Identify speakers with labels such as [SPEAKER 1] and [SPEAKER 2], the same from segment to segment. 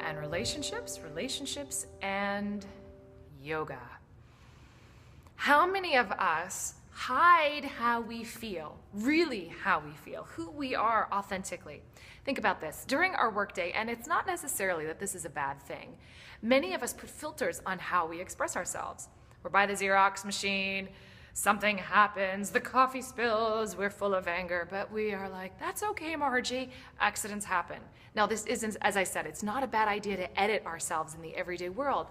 [SPEAKER 1] and relationships and yoga. How many of us hide how we feel, really how we feel, who we are authentically? Think about this. During our workday, and it's not necessarily that this is a bad thing, many of us put filters on how we express ourselves. We're by the Xerox machine, something happens, the coffee spills, we're full of anger, but we are like, that's okay, Margie, accidents happen. Now, this isn't, as I said, it's not a bad idea to edit ourselves in the everyday world.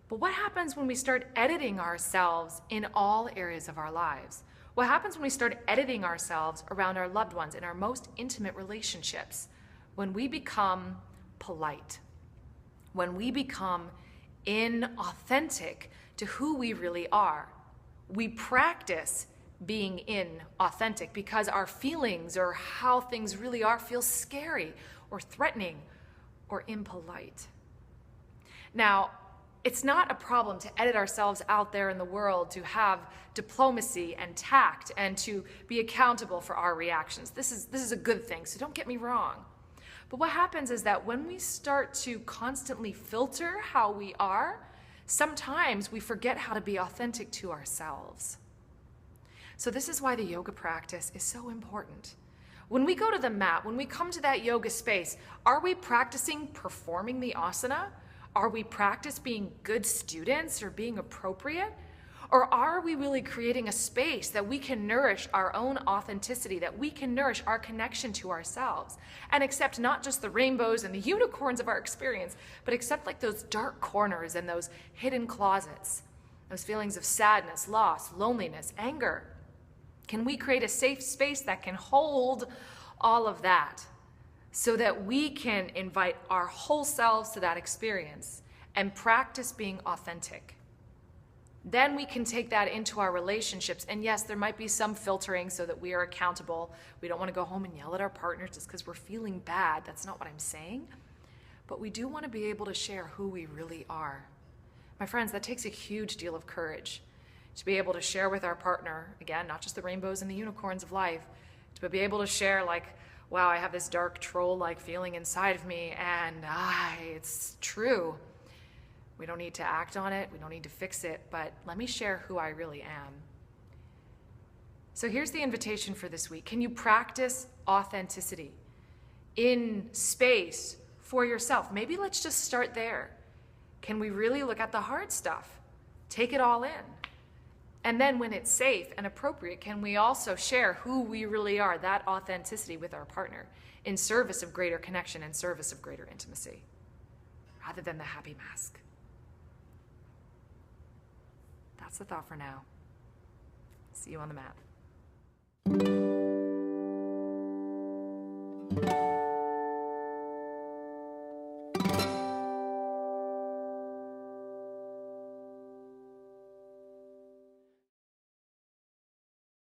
[SPEAKER 1] But what happens when we start editing ourselves in all areas of our lives? What happens when we start editing ourselves around our loved ones in our most intimate relationships? When we become polite, when we become inauthentic to who we really are. We practice being inauthentic because our feelings or how things really are feel scary or threatening or impolite. Now, it's not a problem to edit ourselves out there in the world, to have diplomacy and tact and to be accountable for our reactions. This is a good thing, so don't get me wrong. But what happens is that when we start to constantly filter how we are, sometimes we forget how to be authentic to ourselves. So this is why the yoga practice is so important. When we go to the mat, when we come to that yoga space, are we practicing performing the asana? Are we practice being good students or being appropriate? Or are we really creating a space that we can nourish our own authenticity, that we can nourish our connection to ourselves and accept not just the rainbows and the unicorns of our experience, but accept like those dark corners and those hidden closets, those feelings of sadness, loss, loneliness, anger? Can we create a safe space that can hold all of that so that we can invite our whole selves to that experience and practice being authentic? Then we can take that into our relationships. And yes, there might be some filtering so that we are accountable. We don't want to go home and yell at our partners just because we're feeling bad. That's not what I'm saying. But we do want to be able to share who we really are. My friends, that takes a huge deal of courage to be able to share with our partner, again, not just the rainbows and the unicorns of life, to be able to share like, wow, I have this dark troll-like feeling inside of me and it's true. We don't need to act on it. We don't need to fix it, but let me share who I really am. So here's the invitation for this week. Can you practice authenticity in space for yourself? Maybe let's just start there. Can we really look at the hard stuff? Take it all in. And then when it's safe and appropriate, can we also share who we really are, that authenticity with our partner in service of greater connection and service of greater intimacy, rather than the happy mask? That's the thought for now. See you on the mat.